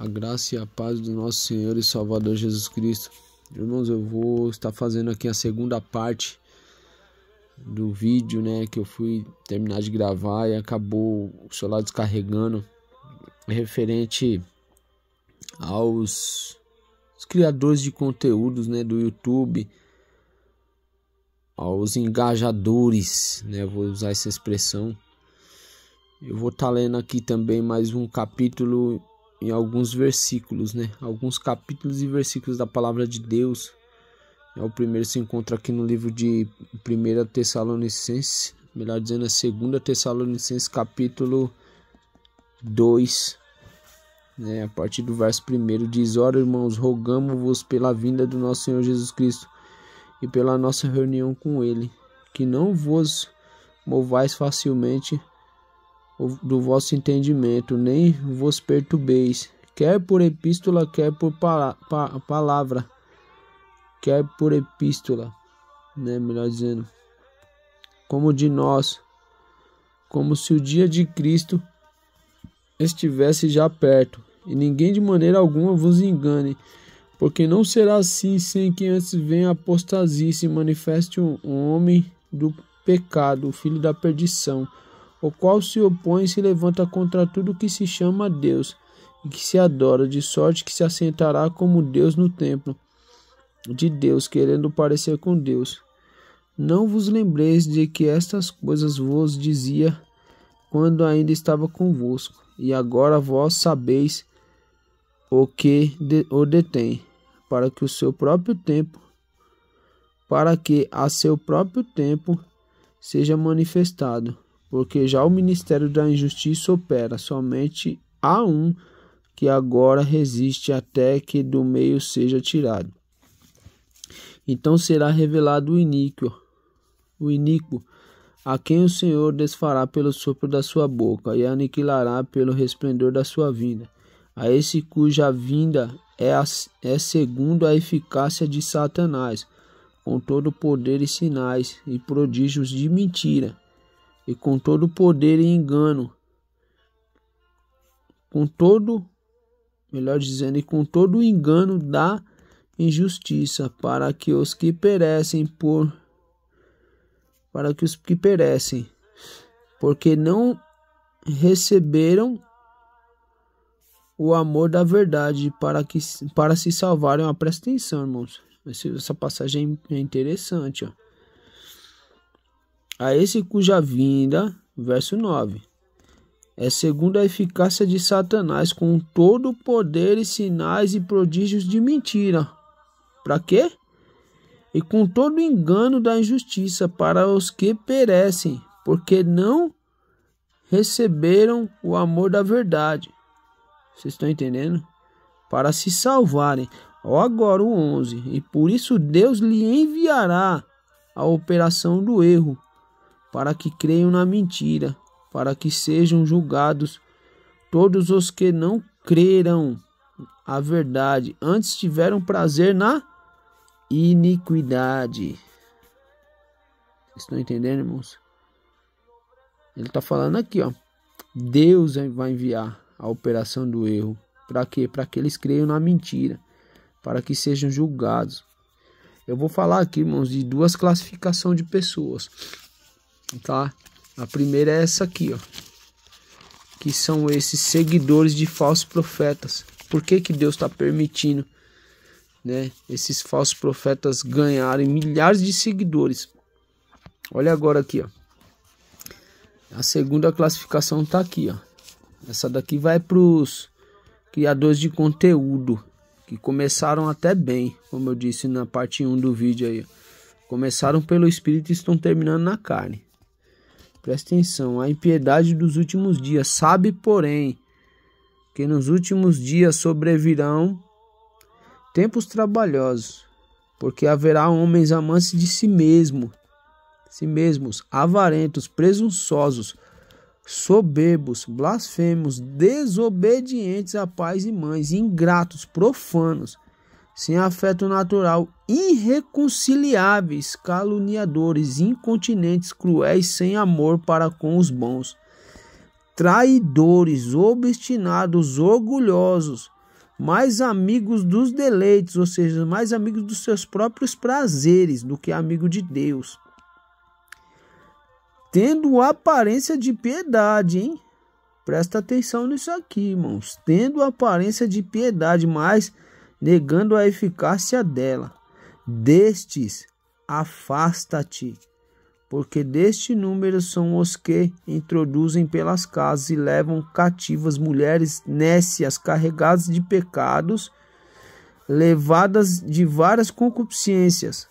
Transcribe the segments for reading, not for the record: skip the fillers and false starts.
A graça e a paz do nosso Senhor e Salvador Jesus Cristo. Irmãos, eu vou estar fazendo aqui a segunda parte do vídeo, né, que eu fui terminar de gravar e acabou o celular descarregando, referente aos criadores de conteúdos, né, do YouTube, aos engajadores, né, vou usar essa expressão. Eu vou estar lendo aqui também mais um capítulo em alguns versículos, né? Alguns capítulos e versículos da palavra de Deus. O primeiro se encontra aqui no livro de 1 Tessalonicenses, melhor dizendo, é 2 Tessalonicenses, capítulo 2, né? A partir do verso 1 diz: Ora, irmãos, rogamo-vos pela vinda do nosso Senhor Jesus Cristo e pela nossa reunião com Ele, que não vos movais facilmente do vosso entendimento, nem vos perturbeis, quer por epístola, quer por palavra, quer por epístola, né, melhor dizendo, como de nós, como se o dia de Cristo estivesse já perto, e ninguém de maneira alguma vos engane, porque não será assim sem que antes venha a apostasia e se manifeste um homem do pecado, o filho da perdição, o qual se opõe e se levanta contra tudo que se chama Deus e que se adora, de sorte que se assentará como Deus no templo de Deus, querendo parecer com Deus. Não vos lembreis de que estas coisas vos dizia quando ainda estava convosco, e agora vós sabeis o que o detém, para que a seu próprio tempo seja manifestado. Porque já o ministério da injustiça opera, somente há um que agora resiste até que do meio seja tirado. Então será revelado o iníquo, a quem o Senhor desfará pelo sopro da sua boca e aniquilará pelo resplendor da sua vinda. A esse cuja vinda é segundo a eficácia de Satanás, com todo poder e sinais e prodígios de mentira, e com todo poder e engano, com todo o engano da injustiça, para que os que perecem, porque não receberam o amor da verdade para se salvarem. Presta atenção, irmãos. Essa passagem é interessante, ó. A esse cuja vinda, verso 9, é segundo a eficácia de Satanás, com todo o poder e sinais e prodígios de mentira. Para quê? E com todo o engano da injustiça, para os que perecem, porque não receberam o amor da verdade. Vocês estão entendendo? Para se salvarem. Ó, agora o 11. E por isso Deus lhe enviará a operação do erro, para que creiam na mentira, para que sejam julgados todos os que não creram a verdade, antes tiveram prazer na iniquidade. Vocês estão entendendo, irmãos? Ele está falando aqui, ó. Deus vai enviar a operação do erro. Para quê? Para que eles creiam na mentira, para que sejam julgados. Eu vou falar aqui, irmãos, de duas classificações de pessoas, tá? A primeira é essa aqui, ó, que são esses seguidores de falsos profetas. Por que Deus está permitindo, né, esses falsos profetas ganharem milhares de seguidores? Olha agora aqui, ó. A segunda classificação tá aqui, ó. Essa daqui vai para os criadores de conteúdo, que começaram até bem, como eu disse na parte 1 do vídeo aí, ó. Começaram pelo Espírito e estão terminando na carne. Presta atenção. A impiedade dos últimos dias. Sabe, porém, que nos últimos dias sobrevirão tempos trabalhosos, porque haverá homens amantes de si mesmos, avarentos, presunçosos, soberbos, blasfemos, desobedientes a pais e mães, ingratos, profanos, sem afeto natural, irreconciliáveis, caluniadores, incontinentes, cruéis, sem amor para com os bons, traidores, obstinados, orgulhosos, mais amigos dos deleites, ou seja, mais amigos dos seus próprios prazeres do que amigo de Deus. Tendo aparência de piedade, hein? Presta atenção nisso aqui, irmãos. Tendo aparência de piedade, mas negando a eficácia dela. Destes, afasta-te, porque deste número são os que introduzem pelas casas e levam cativas mulheres nécias, carregadas de pecados, levadas de várias concupiscências,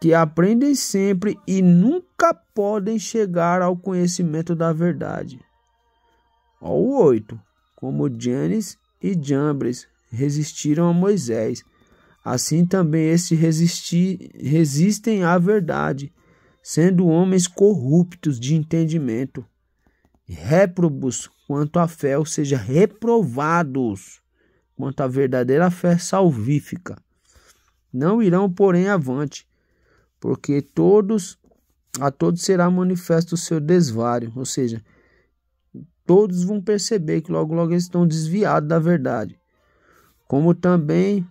que aprendem sempre e nunca podem chegar ao conhecimento da verdade. Ó, o 8. Como Janes e Jambres resistiram a Moisés, assim também estes resistem à verdade, sendo homens corruptos de entendimento, réprobos quanto à fé, ou seja, reprovados quanto à verdadeira fé salvífica. Não irão, porém, avante, porque a todos será manifesto o seu desvário, ou seja, todos vão perceber que logo eles estão desviados da verdade, como também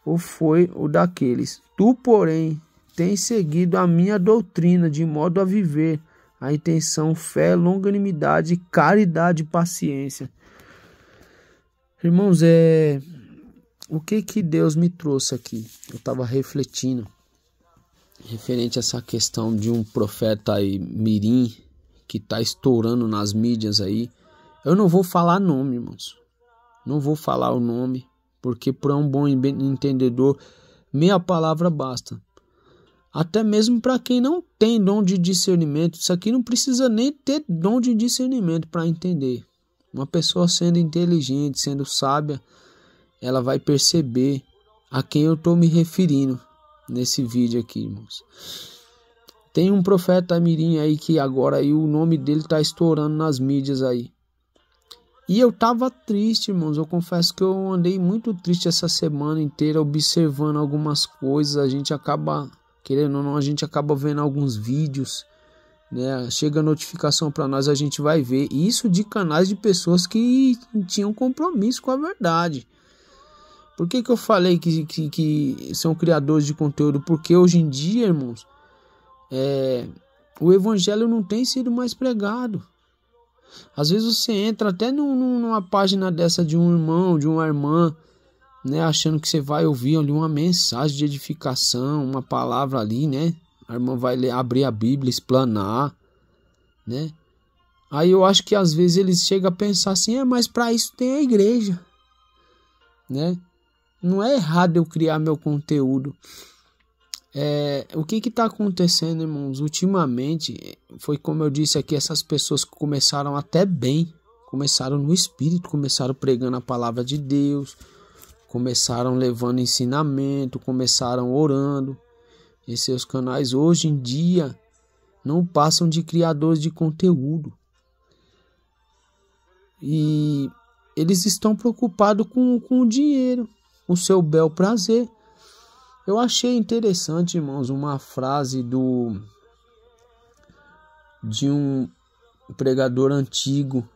o foi o daqueles. Tu, porém, tens seguido a minha doutrina, de modo a viver a intenção, fé, longanimidade, caridade e paciência. Irmãos, o que Deus me trouxe aqui? Eu estava refletindo referente a essa questão de um profeta aí, mirim, que está estourando nas mídias aí. Eu não vou falar nome, irmãos. Não vou falar o nome, porque para um bom entendedor, meia palavra basta. Até mesmo para quem não tem dom de discernimento, isso aqui não precisa nem ter dom de discernimento para entender. Uma pessoa sendo inteligente, sendo sábia, ela vai perceber a quem eu estou me referindo nesse vídeo aqui, irmãos. Tem um profeta mirim aí que agora aí o nome dele está estourando nas mídias aí. E eu tava triste, irmãos. Eu confesso que eu andei muito triste essa semana inteira, observando algumas coisas. A gente acaba, querendo ou não, a gente acaba vendo alguns vídeos, né? Chega a notificação para nós, a gente vai ver. Isso de canais de pessoas que tinham compromisso com a verdade. Por que eu falei que são criadores de conteúdo? Porque hoje em dia, irmãos, o evangelho não tem sido mais pregado. Às vezes você entra até numa página dessa de um irmão, de uma irmã, né, achando que você vai ouvir ali uma mensagem de edificação, uma palavra ali, né? A irmã vai abrir a Bíblia, explanar, né? Aí eu acho que às vezes eles chegam a pensar assim, mas para isso tem a igreja, né? Não é errado eu criar meu conteúdo. O que está acontecendo, irmãos? Ultimamente, foi como eu disse aqui, essas pessoas que começaram até bem, começaram no Espírito, começaram pregando a palavra de Deus, começaram levando ensinamento, começaram orando em seus canais. Hoje em dia, não passam de criadores de conteúdo. E eles estão preocupados com o dinheiro, com o seu bel prazer. Eu achei interessante, irmãos, uma frase de um pregador antigo.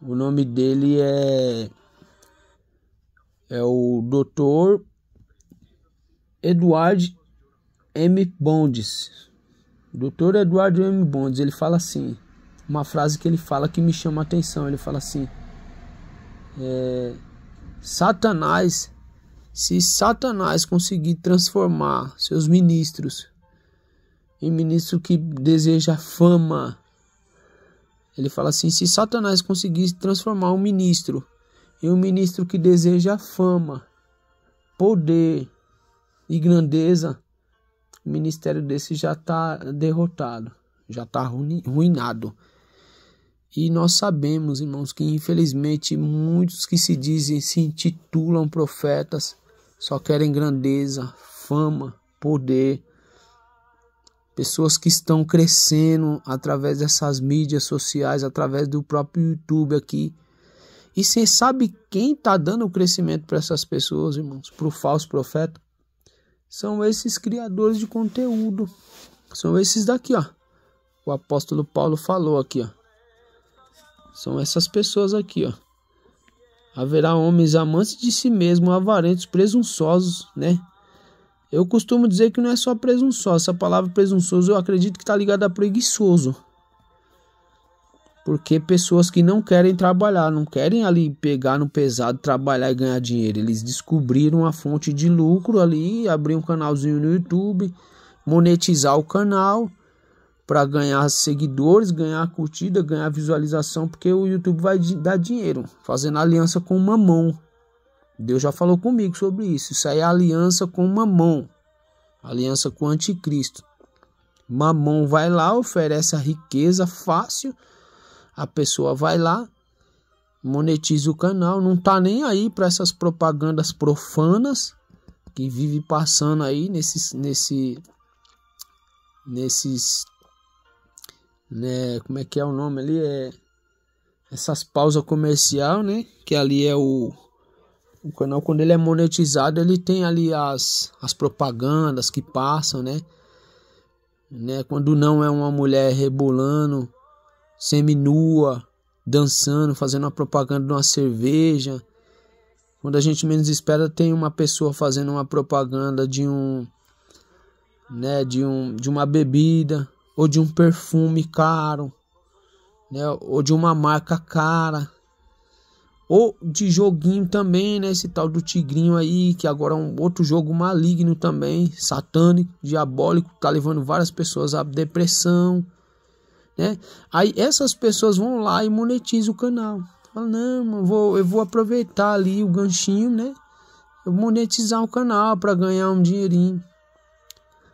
O nome dele é o Dr. Edward M. Bondes. Dr. Edward M. Bondes, ele fala assim, uma frase que ele fala que me chama a atenção. Ele fala assim, se Satanás conseguir transformar seus ministros em ministro que deseja fama, ele fala assim, se Satanás conseguir transformar um ministro em um ministro que deseja fama, poder e grandeza, o ministério desse já está derrotado, já está arruinado. E nós sabemos, irmãos, que infelizmente muitos que se intitulam profetas só querem grandeza, fama, poder. Pessoas que estão crescendo através dessas mídias sociais, através do próprio YouTube aqui. E você sabe quem está dando o crescimento para essas pessoas, irmãos? Para o falso profeta? São esses criadores de conteúdo. São esses daqui, ó. O apóstolo Paulo falou aqui, ó. São essas pessoas aqui, ó. Haverá homens amantes de si mesmos, avarentos, presunçosos, né? Eu costumo dizer que não é só presunçoso. Essa palavra presunçoso eu acredito que está ligada a preguiçoso. Porque pessoas que não querem trabalhar, não querem ali pegar no pesado, trabalhar e ganhar dinheiro. Eles descobriram a fonte de lucro ali, abrir um canalzinho no YouTube, monetizar o canal para ganhar seguidores, ganhar curtida, ganhar visualização, porque o YouTube vai dar dinheiro, fazendo aliança com o Mamon. Deus já falou comigo sobre isso. Isso aí é aliança com o Mamon, aliança com o anticristo. Mamon vai lá, oferece a riqueza fácil, a pessoa vai lá, monetiza o canal, não tá nem aí para essas propagandas profanas que vive passando aí nesses né, como é que é o nome ali, essas pausas comercial, né, que ali é o canal. Quando ele é monetizado, ele tem ali as propagandas que passam, né, quando não é uma mulher rebolando seminua, dançando, fazendo uma propaganda de uma cerveja. Quando a gente menos espera, tem uma pessoa fazendo uma propaganda de uma bebida, ou de um perfume caro, né, ou de uma marca cara, ou de joguinho também, né, esse tal do Tigrinho aí, que agora é um outro jogo maligno também, satânico, diabólico, tá levando várias pessoas à depressão, né? Aí essas pessoas vão lá e monetizam o canal. Fala, não, eu vou aproveitar ali o ganchinho, né? Eu monetizar o canal para ganhar um dinheirinho.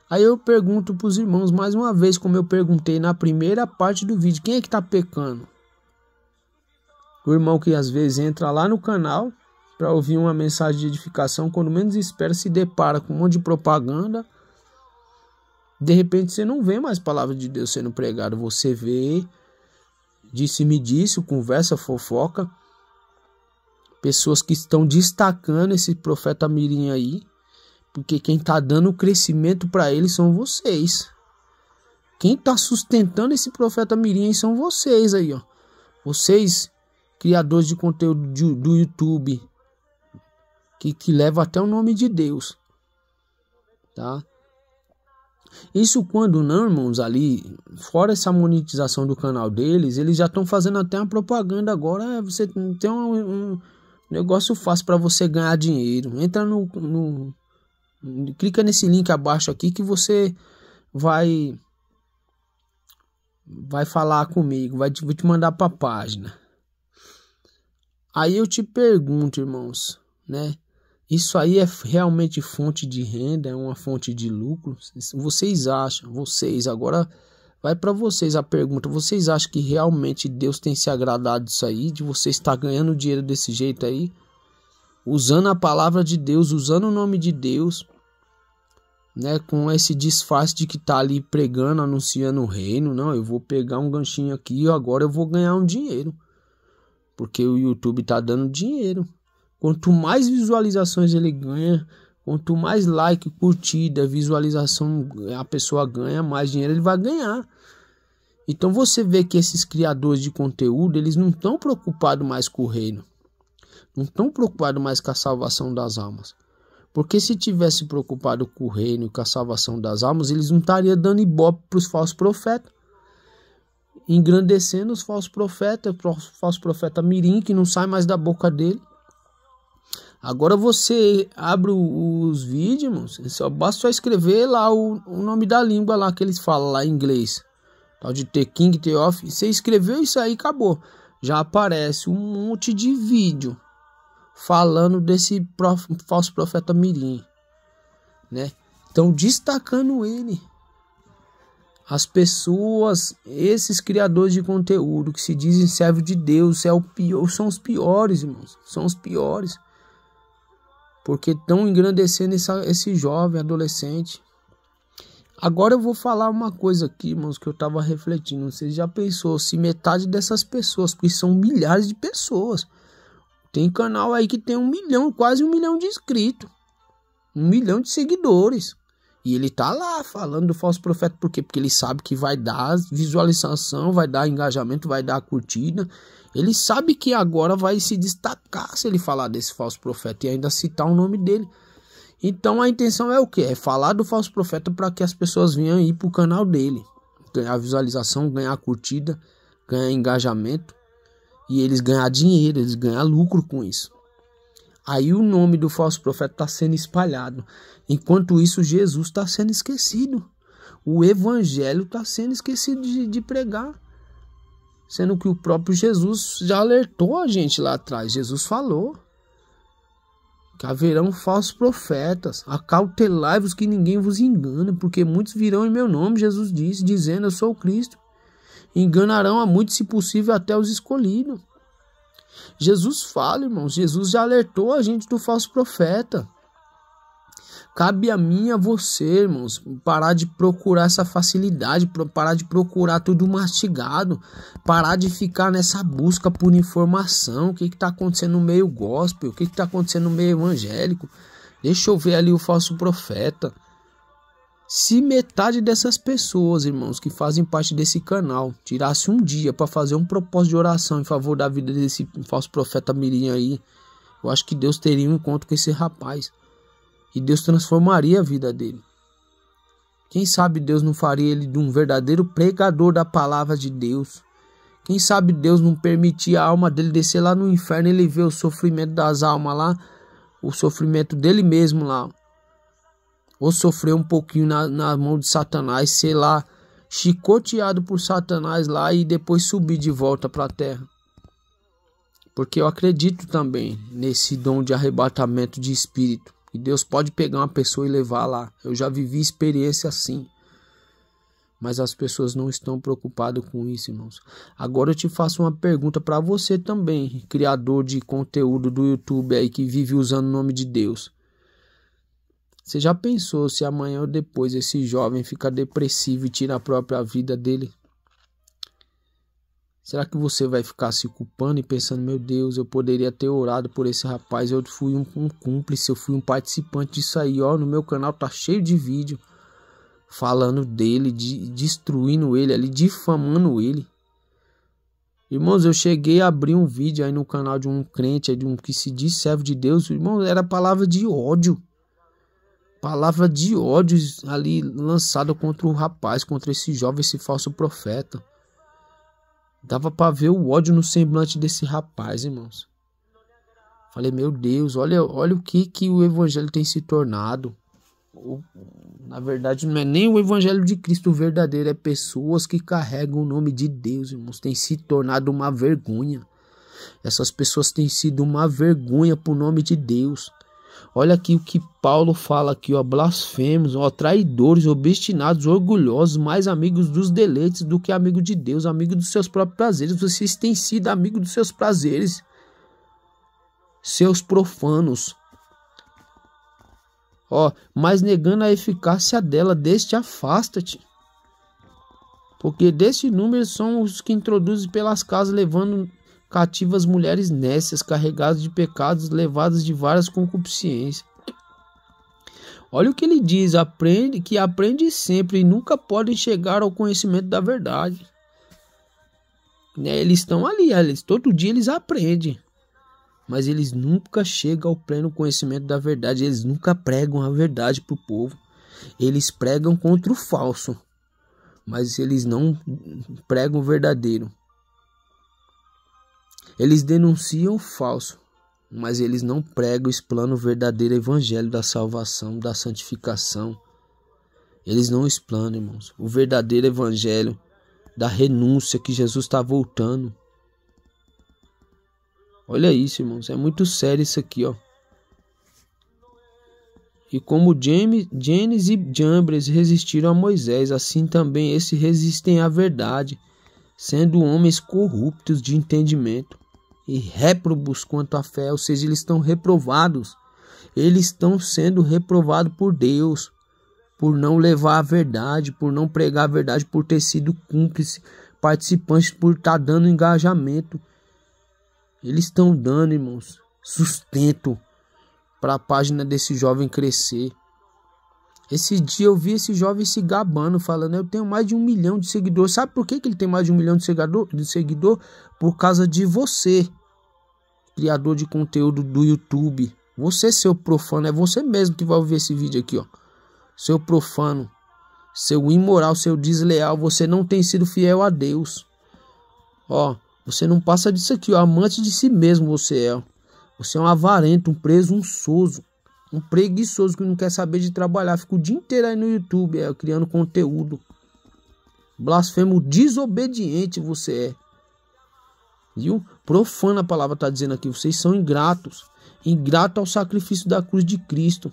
Aí eu pergunto para os irmãos mais uma vez, como eu perguntei na primeira parte do vídeo, quem é que está pecando? O irmão que às vezes entra lá no canal para ouvir uma mensagem de edificação, quando menos espera, se depara com um monte de propaganda. De repente você não vê mais palavra de Deus sendo pregada, você vê disse-me disso, conversa, fofoca, pessoas que estão destacando esse profeta mirim aí, porque quem está dando crescimento para ele são vocês. Quem está sustentando esse profeta mirim são vocês aí, ó. Vocês, criadores de conteúdo do YouTube, que leva até o nome de Deus, tá? Isso quando não, irmãos, ali, fora essa monetização do canal deles, eles já estão fazendo até uma propaganda agora. Você tem um negócio fácil para você ganhar dinheiro. Entra clica nesse link abaixo aqui que você vai falar comigo, vou te mandar para a página. Aí eu te pergunto, irmãos, né? Isso aí é realmente fonte de renda, é uma fonte de lucro? Vocês acham? Agora vai para vocês a pergunta. Vocês acham que realmente Deus tem se agradado disso aí? De você estar ganhando dinheiro desse jeito aí? Usando a palavra de Deus, usando o nome de Deus, né? Com esse disfarce de que tá ali pregando, anunciando o reino. Não, eu vou pegar um ganchinho aqui e agora eu vou ganhar um dinheiro. Porque o YouTube tá dando dinheiro. Quanto mais visualizações ele ganha, quanto mais like, curtida, visualização a pessoa ganha, mais dinheiro ele vai ganhar. Então você vê que esses criadores de conteúdo, eles não estão preocupados mais com o reino. Não estão preocupados mais com a salvação das almas. Porque se tivesse preocupado com o reino e com a salvação das almas, eles não estariam dando ibope para os falsos profetas. Engrandecendo os falsos profetas, falso profeta mirim, que não sai mais da boca dele. Agora você abre os vídeos, basta só escrever lá o nome da língua lá que eles falam lá em inglês. Tal de The King, The Off. Você escreveu isso aí, acabou. Já aparece um monte de vídeo falando desse falso profeta mirim, né? Então destacando ele. As pessoas, esses criadores de conteúdo que se dizem servos de Deus, são os piores, irmãos. São os piores. Porque estão engrandecendo esse jovem, adolescente. Agora eu vou falar uma coisa aqui, irmãos, que eu estava refletindo. Você já pensou se metade dessas pessoas, porque são milhares de pessoas. Tem canal aí que tem 1 milhão, quase 1 milhão de inscritos. 1 milhão de seguidores. E ele tá lá falando do falso profeta. Por quê? Porque ele sabe que vai dar visualização, vai dar engajamento, vai dar curtida. Ele sabe que agora vai se destacar se ele falar desse falso profeta e ainda citar o nome dele. Então a intenção é o quê? É falar do falso profeta para que as pessoas venham ir pro canal dele. Ganhar visualização, ganhar curtida, ganhar engajamento. E eles ganhar dinheiro, eles ganhar lucro com isso. Aí o nome do falso profeta está sendo espalhado. Enquanto isso, Jesus está sendo esquecido. O evangelho está sendo esquecido de pregar. Sendo que o próprio Jesus já alertou a gente lá atrás. Jesus falou que haverão falsos profetas. Acautelai-vos que ninguém vos engane, porque muitos virão em meu nome, Jesus disse, dizendo eu sou o Cristo. Enganarão a muitos, se possível, até os escolhidos. Jesus fala, irmãos, Jesus já alertou a gente do falso profeta. Cabe a mim e a você, irmãos, parar de procurar essa facilidade, parar de procurar tudo mastigado, parar de ficar nessa busca por informação. O que está acontecendo no meio gospel? O que está acontecendo no meio evangélico? Deixa eu ver ali o falso profeta. Se metade dessas pessoas, irmãos, que fazem parte desse canal, tirasse um dia para fazer um propósito de oração em favor da vida desse falso profeta mirim aí, eu acho que Deus teria um encontro com esse rapaz. E Deus transformaria a vida dele. Quem sabe Deus não faria ele de um verdadeiro pregador da palavra de Deus. Quem sabe Deus não permitia a alma dele descer lá no inferno e ele ver o sofrimento das almas lá, o sofrimento dele mesmo lá. Ou sofrer um pouquinho na mão de Satanás, ser lá chicoteado por Satanás lá e depois subir de volta para a terra. Porque eu acredito também nesse dom de arrebatamento de espírito. E Deus pode pegar uma pessoa e levar lá. Eu já vivi experiência assim. Mas as pessoas não estão preocupadas com isso, irmãos. Agora eu te faço uma pergunta para você também, criador de conteúdo do YouTube aí que vive usando o nome de Deus. Você já pensou se amanhã ou depois esse jovem fica depressivo e tira a própria vida dele? Será que você vai ficar se culpando e pensando, meu Deus, eu poderia ter orado por esse rapaz, eu fui um cúmplice, eu fui um participante disso aí, ó, no meu canal tá cheio de vídeo falando dele, destruindo ele ali, difamando ele. Irmãos, eu cheguei a abrir um vídeo aí no canal de um crente, de um que se diz servo de Deus, irmão, era palavra de ódio. Palavra de ódio ali lançada contra o rapaz, contra esse jovem, esse falso profeta. Dava para ver o ódio no semblante desse rapaz, irmãos. Falei, meu Deus, olha o que o evangelho tem se tornado. Na verdade, não é nem o evangelho de Cristo verdadeiro, é pessoas que carregam o nome de Deus, irmãos. Tem se tornado uma vergonha. Essas pessoas têm sido uma vergonha pro nome de Deus. Olha aqui o que Paulo fala aqui, ó, blasfemos, ó, traidores, obstinados, orgulhosos, mais amigos dos deleites do que amigo de Deus, amigo dos seus próprios prazeres. Vocês têm sido amigos dos seus prazeres, seus profanos. Ó, mas negando a eficácia dela, deste afasta-te. Porque deste número são os que introduzem pelas casas, levando cativas mulheres nécias, carregadas de pecados, levadas de várias concupiscências. Olha o que ele diz, aprende sempre e nunca podem chegar ao conhecimento da verdade. Né? Eles estão ali, todo dia eles aprendem, mas eles nunca chegam ao pleno conhecimento da verdade, eles nunca pregam a verdade para o povo. Eles pregam contra o falso, mas eles não pregam o verdadeiro. Eles denunciam o falso, mas eles não pregam, explanam o verdadeiro evangelho da salvação, da santificação. Eles não explanam, irmãos, o verdadeiro evangelho da renúncia, que Jesus está voltando. Olha isso, irmãos, é muito sério isso aqui, ó. E como Janes e Jambres resistiram a Moisés, assim também esses resistem à verdade, sendo homens corruptos de entendimento e réprobos quanto à fé, ou seja, eles estão reprovados. Eles estão sendo reprovados por Deus, por não levar a verdade, por não pregar a verdade, por ter sido cúmplice, participantes, por estar dando engajamento. Eles estão dando, irmãos, sustento para a página desse jovem crescer. Esse dia eu vi esse jovem se gabando, falando, eu tenho mais de 1 milhão de seguidores. Sabe por que ele tem mais de 1 milhão de seguidor? Por causa de você, criador de conteúdo do YouTube. Você, seu profano, é você mesmo que vai ouvir esse vídeo aqui, ó. Seu profano, seu imoral, seu desleal, você não tem sido fiel a Deus. Ó, você não passa disso aqui, ó. Amante de si mesmo você é, ó. Você é um avarento, um presunçoso, um preguiçoso que não quer saber de trabalhar. Fica o dia inteiro aí no YouTube, criando conteúdo. Blasfemo, desobediente você é. Viu? Profana a palavra está dizendo aqui. Vocês são ingratos. Ingrato ao sacrifício da cruz de Cristo.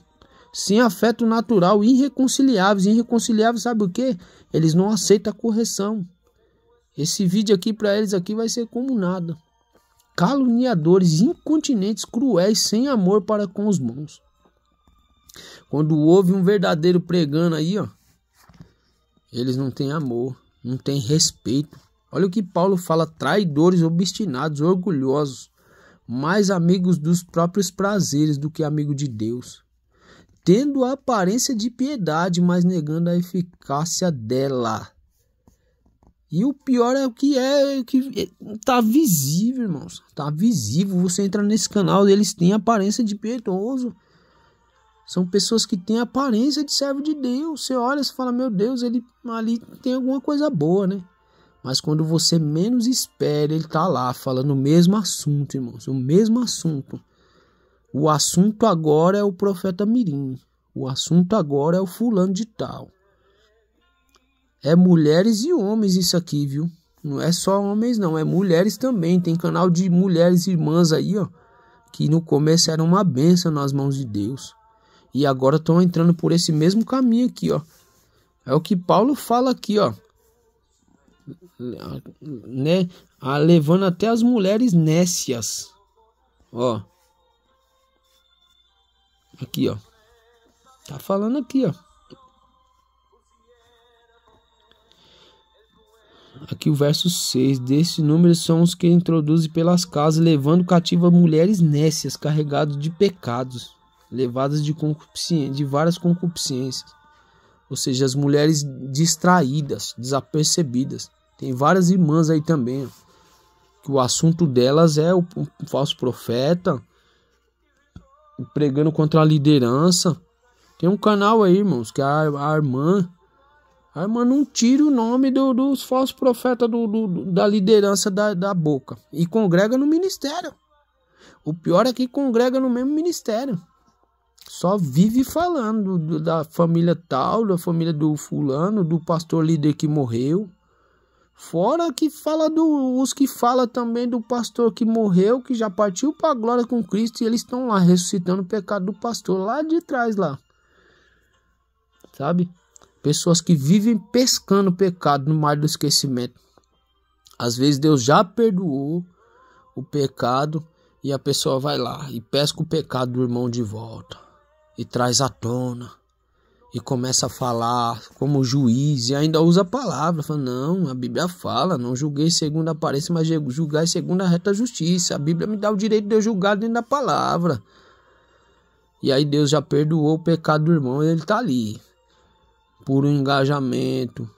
Sem afeto natural, irreconciliáveis. Irreconciliáveis, sabe o que? Eles não aceitam a correção. Esse vídeo aqui para eles aqui vai ser como nada. Caluniadores, incontinentes, cruéis, sem amor para com os bons. Quando houve um verdadeiro pregando aí, ó, eles não têm amor, não têm respeito. Olha o que Paulo fala: traidores, obstinados, orgulhosos, mais amigos dos próprios prazeres do que amigo de Deus, tendo a aparência de piedade, mas negando a eficácia dela. E o pior é que tá visível, irmãos. Tá visível. Você entra nesse canal, eles têm aparência de piedoso. São pessoas que têm aparência de servo de Deus. Você olha e fala, meu Deus, ele ali tem alguma coisa boa, né? Mas quando você menos espera, ele tá lá falando o mesmo assunto, irmãos. O mesmo assunto. O assunto agora é o profeta Mirim. O assunto agora é o fulano de tal. É mulheres e homens isso aqui, viu? Não é só homens não, é mulheres também. Tem canal de mulheres irmãs aí, ó, que no começo eram uma bênção nas mãos de Deus. E agora estão entrando por esse mesmo caminho aqui, ó. É o que Paulo fala aqui, ó. Né? Levando até as mulheres nécias. Ó. Aqui, ó. Tá falando aqui, ó. Aqui o verso 6. Desses números são os que introduzem pelas casas, levando cativa mulheres nécias, carregadas de pecados, levadas de várias concupiscências. Ou seja, as mulheres distraídas, desapercebidas. Tem várias irmãs aí também, ó, que o assunto delas é o falso profeta, pregando contra a liderança. Tem um canal aí, irmãos, que a irmã não tira o nome dos falsos profetas da liderança da boca. E congrega no ministério. O pior é que congrega no mesmo ministério. Só vive falando da família tal, da família do fulano, do pastor líder que morreu. Fora que fala os que fala também do pastor que morreu, que já partiu para a glória com Cristo. E eles estão lá ressuscitando o pecado do pastor lá de trás lá. Sabe? Pessoas que vivem pescando pecado no mar do esquecimento. Às vezes Deus já perdoou o pecado e a pessoa vai lá e pesca o pecado do irmão de volta. E traz à tona. E começa a falar como juiz e ainda usa a palavra. Fala, não, a Bíblia fala, não julguei segundo a aparência, mas julgai segundo a reta justiça. A Bíblia me dá o direito de eu julgar dentro da palavra. E aí Deus já perdoou o pecado do irmão e ele tá ali. Por um engajamento,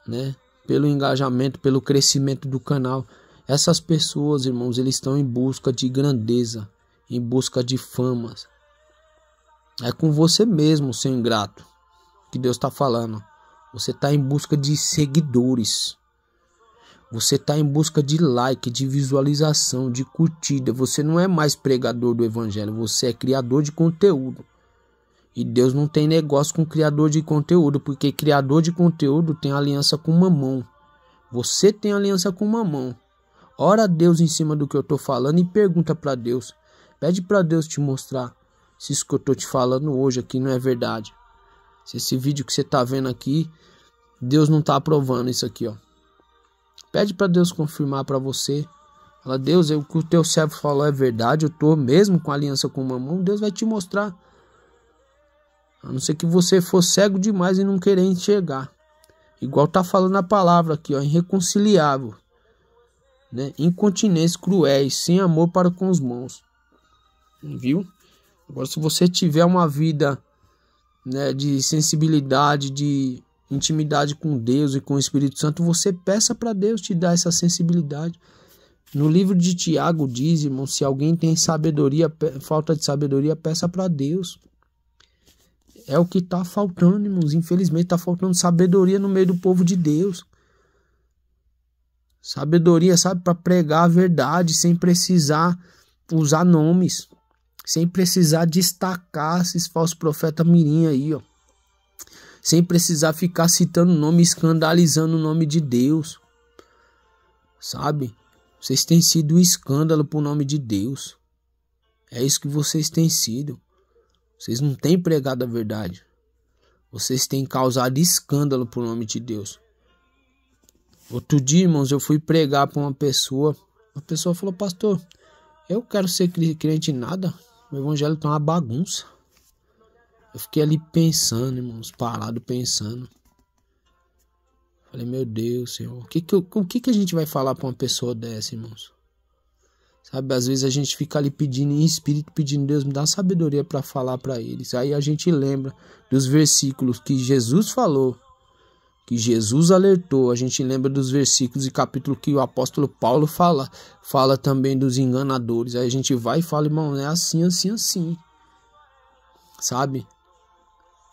né? Pelo engajamento, pelo crescimento do canal. Essas pessoas, irmãos, eles estão em busca de grandeza, em busca de fama. É com você mesmo, seu ingrato, que Deus está falando. Você está em busca de seguidores. Você está em busca de like, de visualização, de curtida. Você não é mais pregador do evangelho, você é criador de conteúdo. E Deus não tem negócio com criador de conteúdo, porque criador de conteúdo tem aliança com Mamão. Você tem aliança com Mamão. Ora a Deus em cima do que eu estou falando e pergunta para Deus. Pede para Deus te mostrar se isso que eu estou te falando hoje aqui não é verdade. Se esse vídeo que você está vendo aqui, Deus não está aprovando isso aqui, ó. Pede para Deus confirmar para você. Fala, Deus, o que o teu servo falou é verdade, eu estou mesmo com aliança com Mamão. Deus vai te mostrar. A não ser que você for cego demais e não querer enxergar. Igual tá falando a palavra aqui, ó, irreconciliável, né? Incontinência, cruéis, sem amor para com os bons. Viu? Agora, se você tiver uma vida né, de sensibilidade, de intimidade com Deus e com o Espírito Santo, você peça para Deus te dar essa sensibilidade. No livro de Tiago diz, irmão, se alguém tem sabedoria, falta de sabedoria, peça para Deus. É o que está faltando, irmãos. Infelizmente está faltando sabedoria no meio do povo de Deus. Sabedoria, sabe, para pregar a verdade sem precisar usar nomes, sem precisar destacar esses falsos profetas mirim aí, ó. Sem precisar ficar citando nome, escandalizando o nome de Deus. Sabe? Vocês têm sido um escândalo pro nome de Deus. É isso que vocês têm sido. Vocês não têm pregado a verdade. Vocês têm causado escândalo pro nome de Deus. Outro dia, irmãos, eu fui pregar para uma pessoa. A pessoa falou: pastor, eu quero ser crente em nada. O evangelho tá uma bagunça. Eu fiquei ali pensando, irmãos, parado pensando. Falei: meu Deus, Senhor, o que a gente vai falar para uma pessoa dessa, irmãos? Sabe, às vezes a gente fica ali pedindo em espírito, pedindo: Deus, me dá sabedoria para falar para eles. Aí a gente lembra dos versículos que Jesus falou, que Jesus alertou. A gente lembra dos versículos e capítulo que o apóstolo Paulo fala também dos enganadores. Aí a gente vai e fala: irmão, é assim, assim, assim. Sabe?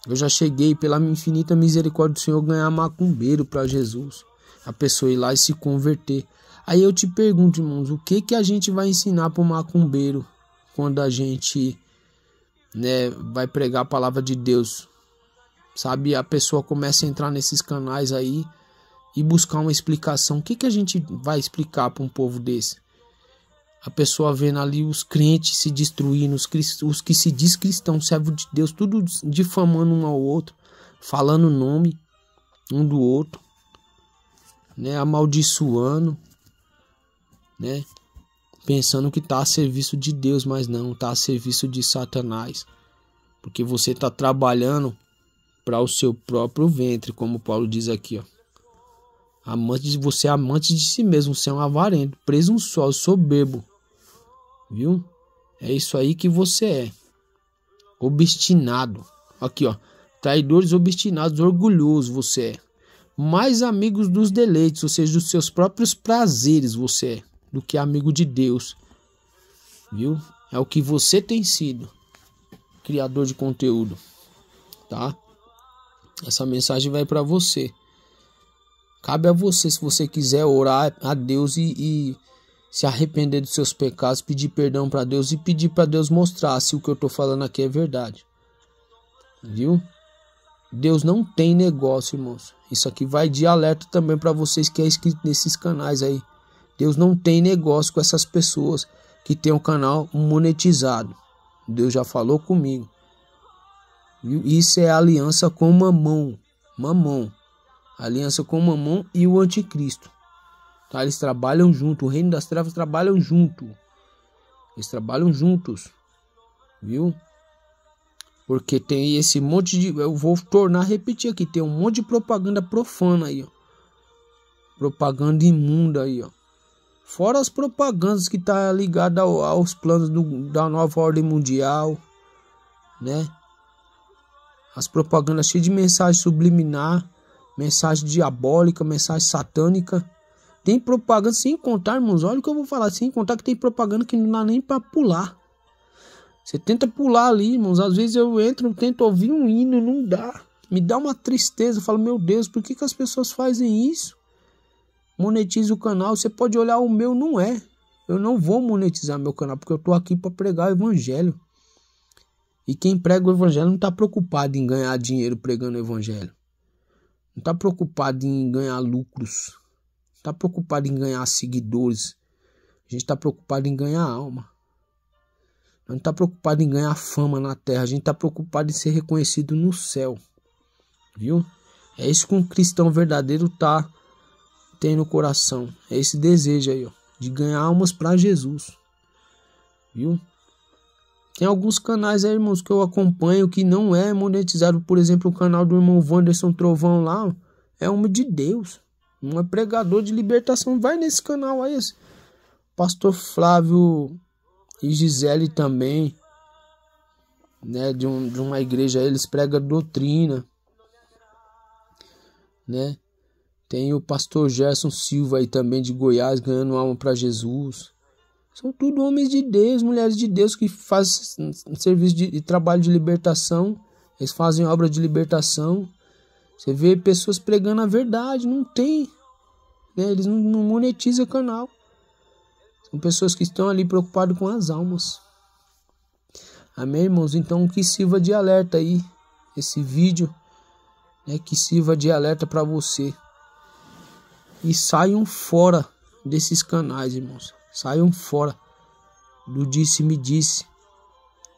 Eu já cheguei, pela infinita misericórdia do Senhor, ganhar macumbeiro para Jesus. A pessoa ir lá e se converter. Aí eu te pergunto, irmãos, o que a gente vai ensinar para o macumbeiro quando a gente, né, vai pregar a palavra de Deus? Sabe, a pessoa começa a entrar nesses canais aí e buscar uma explicação. O que a gente vai explicar para um povo desse? A pessoa vendo ali os crentes se destruindo, os que se diz cristão, servo de Deus, tudo difamando um ao outro, falando o nome um do outro, né, amaldiçoando, né, pensando que está a serviço de Deus, mas não, está a serviço de Satanás, porque você está trabalhando para o seu próprio ventre, como Paulo diz aqui, ó. Você é amante de si mesmo, você é um avarento, presunçoso, soberbo, viu? É isso aí que você é. Obstinado. Aqui, ó. Traidores, obstinados, orgulhoso você é. Mais amigos dos deleites, ou seja, dos seus próprios prazeres você é, do que amigo de Deus. Viu? É o que você tem sido. Criador de conteúdo. Tá? Essa mensagem vai para você. Cabe a você, se você quiser orar a Deus e se arrepender dos seus pecados, pedir perdão para Deus e pedir para Deus mostrar se o que eu tô falando aqui é verdade. Viu? Deus não tem negócio, irmãos. Isso aqui vai de alerta também para vocês que é inscrito nesses canais aí. Deus não tem negócio com essas pessoas que tem um canal monetizado. Deus já falou comigo. Viu? Isso é aliança com Mamon. Mamon. Aliança com Mamon e o anticristo. Tá? Eles trabalham junto. O reino das trevas trabalham junto. Eles trabalham juntos. Viu? Porque tem esse monte de... Eu vou tornar a repetir aqui. Tem um monte de propaganda profana aí, ó. Propaganda imunda aí, ó. Fora as propagandas que tá ligada aos planos da nova ordem mundial, né? As propagandas cheias de mensagem subliminar, mensagem diabólica, mensagem satânica. Tem propaganda sem contar, irmãos. Olha o que eu vou falar. Sem contar que tem propaganda que não dá nem pra pular. Você tenta pular ali, irmãos. Às vezes eu entro, tento ouvir um hino, não dá. Me dá uma tristeza. Eu falo: meu Deus, por que as pessoas fazem isso? Monetiza o canal. Você pode olhar, o meu não é. Eu não vou monetizar meu canal, porque eu tô aqui para pregar o evangelho. E quem prega o evangelho não está preocupado em ganhar dinheiro pregando o evangelho. Não está preocupado em ganhar lucros. Não está preocupado em ganhar seguidores. A gente está preocupado em ganhar alma. Não está preocupado em ganhar fama na terra. A gente está preocupado em ser reconhecido no céu. Viu? É isso que um cristão verdadeiro tem no coração. É esse desejo aí, ó, de ganhar almas para Jesus. Viu? Tem alguns canais aí, irmãos, que eu acompanho que não é monetizado. Por exemplo, o canal do irmão Wanderson Trovão lá, é homem de Deus. Um é pregador de libertação. Vai nesse canal aí. Pastor Flávio e Gisele também. né, de uma igreja, eles pregam doutrina, né? Tem o pastor Gerson Silva aí também de Goiás ganhando alma para Jesus. São tudo homens de Deus, mulheres de Deus que fazem serviço de trabalho de libertação. Eles fazem obra de libertação. Você vê pessoas pregando a verdade, não tem, né? Eles não monetizam o canal. São pessoas que estão ali preocupadas com as almas. Amém, irmãos? Então que sirva de alerta aí esse vídeo, né? Que sirva de alerta para você. E saiam fora desses canais, irmãos. Saiam fora do disse-me-disse.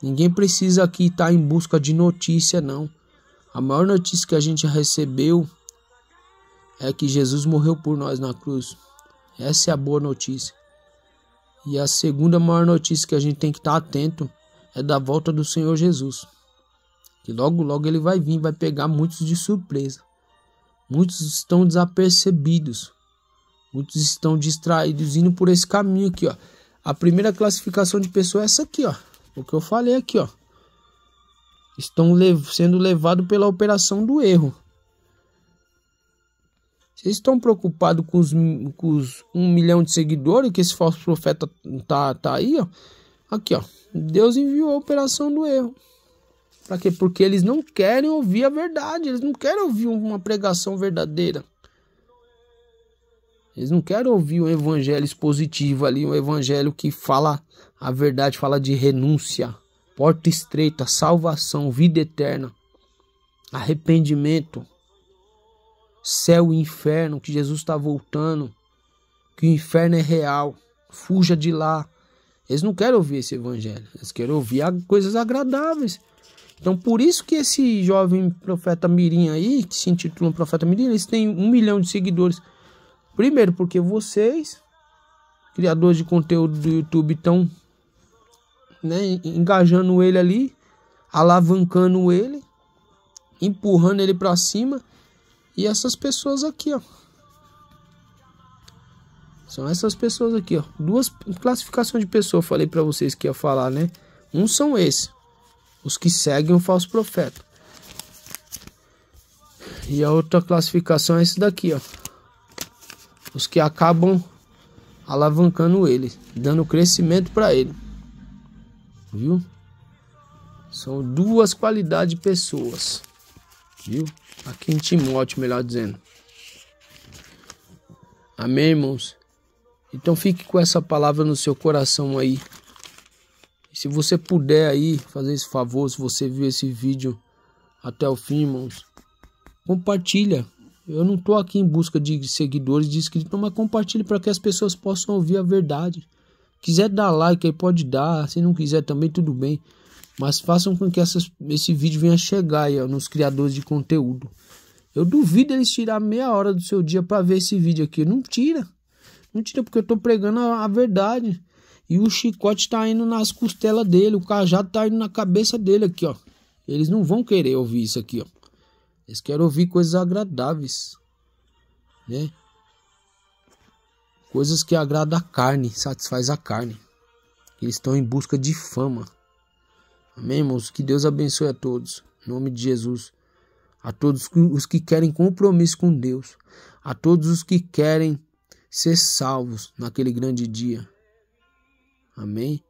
Ninguém precisa aqui estar em busca de notícia, não. A maior notícia que a gente recebeu é que Jesus morreu por nós na cruz. Essa é a boa notícia. E a segunda maior notícia que a gente tem que estar atento é da volta do Senhor Jesus. Que logo, logo ele vai vir, vai pegar muitos de surpresa. Muitos estão desapercebidos. Muitos estão distraídos indo por esse caminho aqui, ó. A primeira classificação de pessoa é essa aqui, ó. O que eu falei aqui, ó. Estão sendo levados pela operação do erro. Vocês estão preocupados com os 1 milhão de seguidores que esse falso profeta tá aí, ó. Aqui, ó. Deus enviou a operação do erro. Para quê? Porque eles não querem ouvir a verdade. Eles não querem ouvir uma pregação verdadeira. Eles não querem ouvir um evangelho expositivo ali, um evangelho que fala a verdade, fala de renúncia, porta estreita, salvação, vida eterna, arrependimento, céu e inferno, que Jesus está voltando, que o inferno é real, fuja de lá. Eles não querem ouvir esse evangelho, eles querem ouvir coisas agradáveis. Então por isso que esse jovem profeta Mirim aí, que se intitula profeta Mirim, eles têm 1 milhão de seguidores. Primeiro porque vocês, criadores de conteúdo do YouTube, estão, né, engajando ele ali, alavancando ele, empurrando ele para cima. E essas pessoas aqui, ó. São essas pessoas aqui, ó. 2 classificações de pessoas, falei para vocês que ia falar, né? Um são esses, os que seguem o falso profeta. E a outra classificação é esse daqui, ó. Os que acabam alavancando ele, dando crescimento para ele. Viu? São 2 qualidades de pessoas. Viu? Aqui em Timóteo, melhor dizendo. Amém, irmãos? Então fique com essa palavra no seu coração aí. E se você puder aí fazer esse favor, se você viu esse vídeo até o fim, irmãos, compartilha. Eu não estou aqui em busca de seguidores, de inscritos, mas compartilhe para que as pessoas possam ouvir a verdade. Quiser dar like aí, pode dar. Se não quiser também, tudo bem. Mas façam com que esse vídeo venha chegar aí, ó, nos criadores de conteúdo. Eu duvido eles tirar meia hora do seu dia para ver esse vídeo aqui. Não tira. Não tira, porque eu estou pregando a verdade. E o chicote está indo nas costelas dele. O cajado está indo na cabeça dele aqui, ó. Eles não vão querer ouvir isso aqui, ó. Eles querem ouvir coisas agradáveis, né? Coisas que agradam a carne, satisfaz a carne. Eles estão em busca de fama. Amém, irmãos? Que Deus abençoe a todos. Em nome de Jesus. A todos os que querem compromisso com Deus. A todos os que querem ser salvos naquele grande dia. Amém?